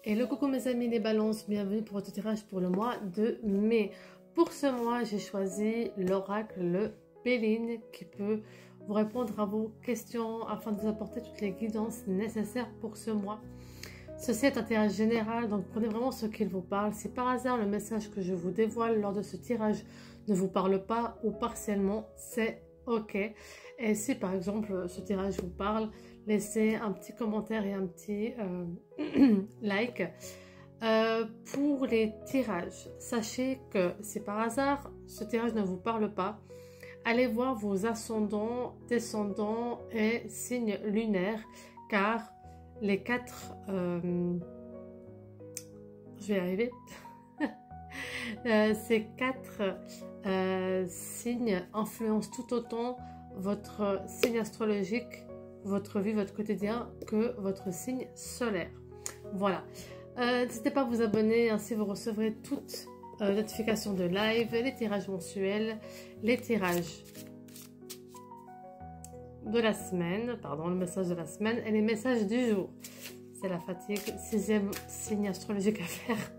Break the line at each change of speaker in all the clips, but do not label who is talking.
Hello, coucou mes amis les balances, bienvenue pour votre tirage pour le mois de mai. Pour ce mois, j'ai choisi l'oracle Béline qui peut vous répondre à vos questions afin de vous apporter toutes les guidances nécessaires pour ce mois. Ceci est un tirage général, donc prenez vraiment ce qu'il vous parle. Si par hasard le message que je vous dévoile lors de ce tirage ne vous parle pas ou partiellement, c'est ok. Et si par exemple ce tirage vous parle, laissez un petit commentaire et un petit like. Pour les tirages, sachez que si par hasard ce tirage ne vous parle pas, allez voir vos ascendants, descendants et signes lunaires, car les quatre je vais y arriver ces quatre signes influencent tout autant votre signe astrologique, votre vie, votre quotidien, que votre signe solaire. Voilà. N'hésitez pas à vous abonner, ainsi vous recevrez toutes notifications de live, les tirages mensuels, les tirages de la semaine, pardon, le message de la semaine et les messages du jour. C'est la fatigue, 6e signe astrologique à faire.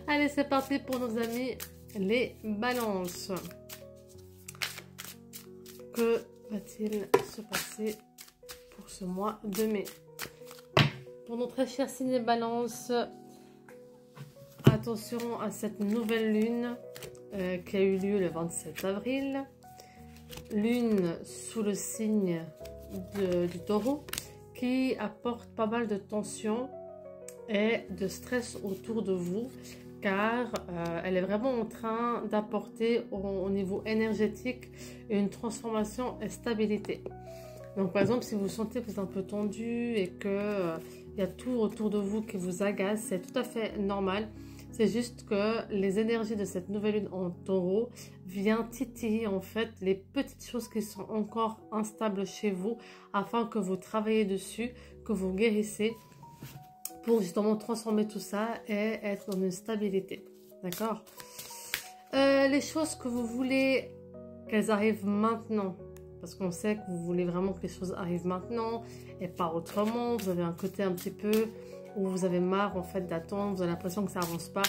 Allez, c'est parti pour nos amis les balances. Que va-t-il se passer pour ce mois de mai? Pour nos très chers signes balance, attention à cette nouvelle lune qui a eu lieu le 27 avril. Lune sous le signe du taureau qui apporte pas mal de tension et de stress autour de vous, car elle est vraiment en train d'apporter au niveau énergétique une transformation et stabilité. Donc par exemple, si vous sentez que vous êtes un peu tendu et que il y a tout autour de vous qui vous agace, c'est tout à fait normal. C'est juste que les énergies de cette nouvelle lune en taureau viennent titiller en fait les petites choses qui sont encore instables chez vous, afin que vous travaillez dessus, que vous guérissez, pour justement transformer tout ça et être dans une stabilité. D'accord? Les choses que vous voulez qu'elles arrivent maintenant, parce qu'on sait que vous voulez vraiment que les choses arrivent maintenant et pas autrement. Vous avez un côté un petit peu où vous avez marre en fait d'attendre, vous avez l'impression que ça avance pas.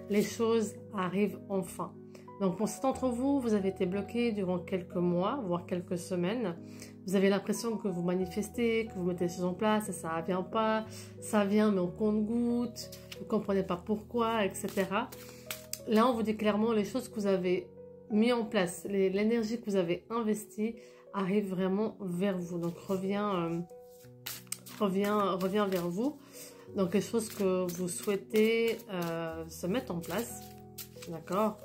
Les choses arrivent enfin. Donc pour certains d'entre vous, vous avez été bloqué durant quelques mois, voire quelques semaines. Vous avez l'impression que vous manifestez, que vous mettez les choses en place et ça vient pas. Ça vient mais au compte-gouttes, vous comprenez pas pourquoi, etc. Là, on vous dit clairement les choses que vous avez mis en place, l'énergie que vous avez investie arrive vraiment vers vous. Donc revient vers vous. Donc les choses que vous souhaitez se mettre en place. D'accord?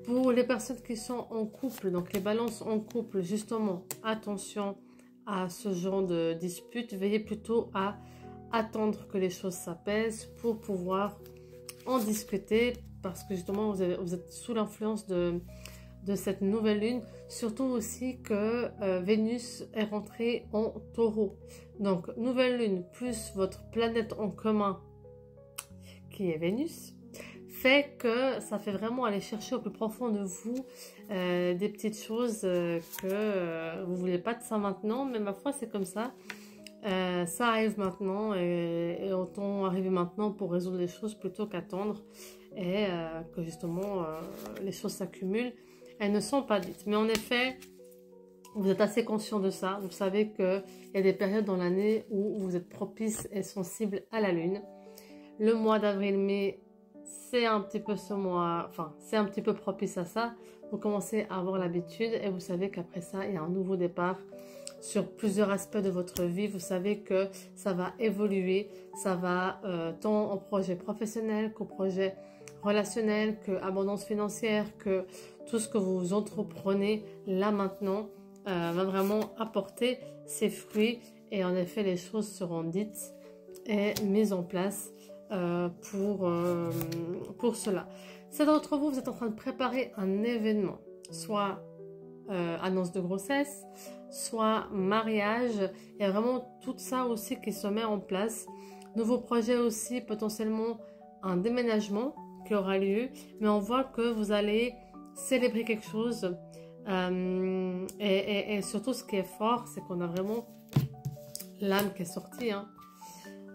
Pour les personnes qui sont en couple, donc les balances en couple, justement, attention à ce genre de dispute. Veillez plutôt à attendre que les choses s'apaisent pour pouvoir en discuter, parce que justement vous êtes sous l'influence de cette nouvelle lune. Surtout aussi que Vénus est rentrée en taureau. Donc nouvelle lune plus votre planète en commun qui est Vénus, fait que ça fait vraiment aller chercher au plus profond de vous des petites choses que vous voulez pas de ça maintenant, mais ma foi c'est comme ça. Ça arrive maintenant et autant arriver maintenant pour résoudre les choses plutôt qu'attendre et que justement les choses s'accumulent. Elles ne sont pas dites, mais en effet vous êtes assez conscient de ça. Vous savez qu'il y a des périodes dans l'année où vous êtes propice et sensible à la lune. Le mois d'avril-mai, c'est un petit peu ce mois, enfin c'est un petit peu propice à ça. Vous commencez à avoir l'habitude et vous savez qu'après ça il y a un nouveau départ sur plusieurs aspects de votre vie. Vous savez que ça va évoluer, ça va tant en projet professionnel qu'au projet relationnel, que abondance financière, que tout ce que vous entreprenez là maintenant va vraiment apporter ses fruits, et en effet les choses seront dites et mises en place pour cela. Certains d'entre vous, vous êtes en train de préparer un événement, soit annonce de grossesse, soit mariage. Il y a vraiment tout ça aussi qui se met en place. Nouveau projet aussi, potentiellement un déménagement qui aura lieu, mais on voit que vous allez célébrer quelque chose et surtout ce qui est fort, c'est qu'on a vraiment l'âme qui est sortie, hein.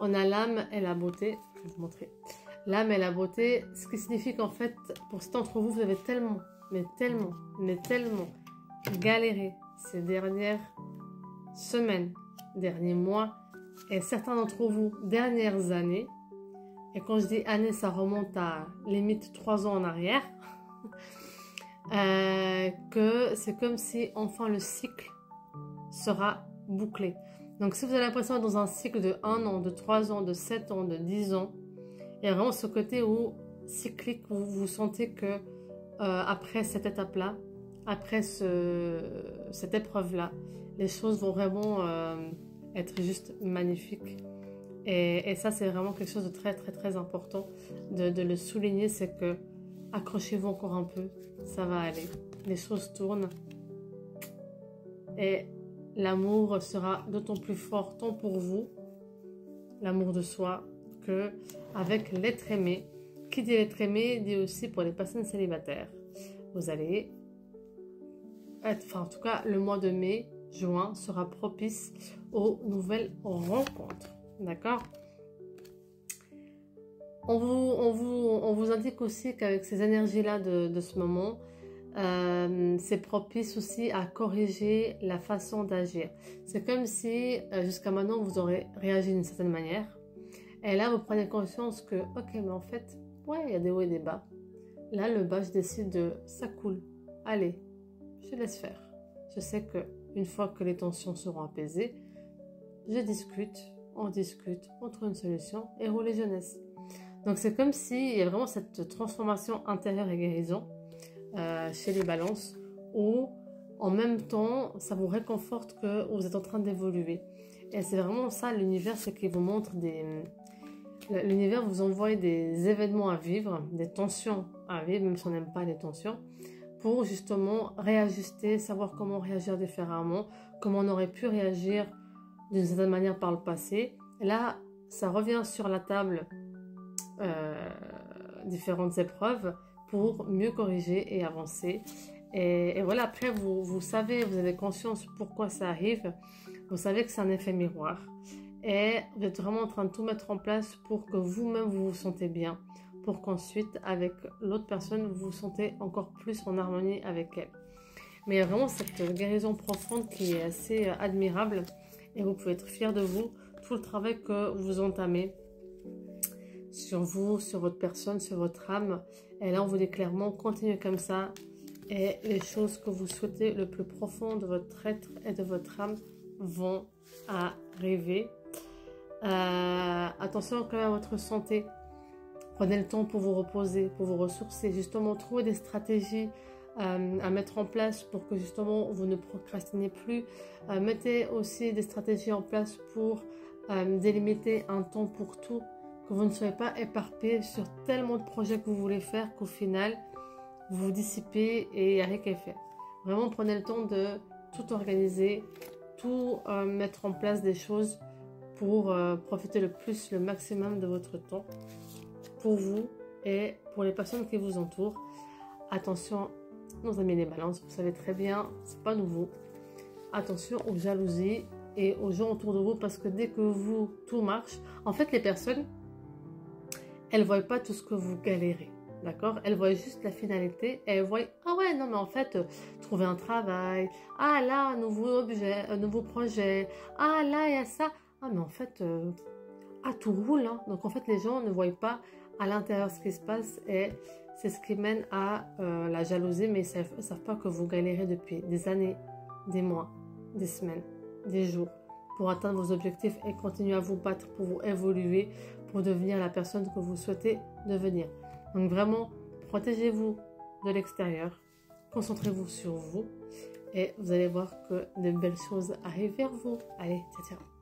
on a l'âme et la beauté. Je vais vous montrer. L'âme et la beauté, ce qui signifie qu'en fait, pour certains d'entre vous, vous avez tellement, mais tellement, mais tellement galéré ces dernières semaines, derniers mois, et certains d'entre vous, dernières années. Et quand je dis années, ça remonte à limite 3 ans en arrière. Que c'est comme si enfin le cycle sera bouclé. Donc si vous avez l'impression d'être dans un cycle de 1 an, de 3 ans, de 7 ans, de 10 ans, il y a vraiment ce côté où cyclique, où vous sentez que après cette étape-là, après cette épreuve-là, les choses vont vraiment être juste magnifiques. Et ça, c'est vraiment quelque chose de très, très, très important de le souligner, c'est que accrochez-vous encore un peu, ça va aller. Les choses tournent et l'amour sera d'autant plus fort tant pour vous, l'amour de soi, que avec l'être aimé. Qui dit l'être aimé dit aussi pour les personnes célibataires. Vous allez être, enfin en tout cas, le mois de mai, juin sera propice aux nouvelles rencontres. D'accord? On vous indique aussi qu'avec ces énergies-là de ce moment, c'est propice aussi à corriger la façon d'agir. C'est comme si jusqu'à maintenant vous aurez réagi d'une certaine manière. Et là, vous prenez conscience que, ok, mais en fait, ouais, il y a des hauts et des bas. Là, le bas, je décide de, ça coule. Allez, je laisse faire. Je sais que une fois que les tensions seront apaisées, on discute, on trouve une solution et roule les jeunesses. Donc, c'est comme s'il y a vraiment cette transformation intérieure et guérison chez les balances où, en même temps, ça vous réconforte que vous êtes en train d'évoluer. Et c'est vraiment ça, l'univers, c'est qu'il vous montre l'univers vous envoie des événements à vivre, des tensions à vivre, même si on n'aime pas les tensions, pour justement réajuster, savoir comment réagir différemment, comment on aurait pu réagir d'une certaine manière par le passé. Et là, ça revient sur la table différentes épreuves pour mieux corriger et avancer. Et voilà, après, vous savez, vous avez conscience pourquoi ça arrive. Vous savez que c'est un effet miroir. Et vous êtes vraiment en train de tout mettre en place pour que vous-même vous vous sentez bien. Pour qu'ensuite, avec l'autre personne, vous vous sentez encore plus en harmonie avec elle. Mais il y a vraiment cette guérison profonde qui est assez admirable. Et vous pouvez être fiers de vous. Tout le travail que vous entamez sur vous, sur votre personne, sur votre âme. Et là, on vous dit clairement, continuez comme ça. Et les choses que vous souhaitez le plus profond de votre être et de votre âme vont arriver. Attention quand même à votre santé. Prenez le temps pour vous reposer, pour vous ressourcer. Justement, trouvez des stratégies à mettre en place pour que justement vous ne procrastinez plus. Mettez aussi des stratégies en place pour délimiter un temps pour tout. Que vous ne soyez pas éparpillé sur tellement de projets que vous voulez faire qu'au final, vous vous dissipez et il n'y a rien qu'à faire. Vraiment, prenez le temps de tout organiser, tout mettre en place des choses pour profiter le maximum de votre temps pour vous et pour les personnes qui vous entourent. Attention, nos amis les balances, vous savez très bien, c'est pas nouveau. Attention aux jalousies et aux gens autour de vous parce que dès que tout marche, en fait les personnes, elles ne voient pas tout ce que vous galérez. D'accord? Elles voient juste la finalité et elles voient, ah ouais, non mais en fait, trouver un travail, ah là, un nouveau objet, un nouveau projet, ah là, il y a ça. Ah mais en fait, tout roule. Hein. Donc en fait, les gens ne voient pas à l'intérieur ce qui se passe et c'est ce qui mène à la jalousie, mais ils ne savent pas que vous galérez depuis des années, des mois, des semaines, des jours pour atteindre vos objectifs et continuer à vous battre pour vous évoluer, pour devenir la personne que vous souhaitez devenir. Donc vraiment, protégez-vous de l'extérieur, concentrez-vous sur vous et vous allez voir que de belles choses arrivent vers vous. Allez, ciao, ciao.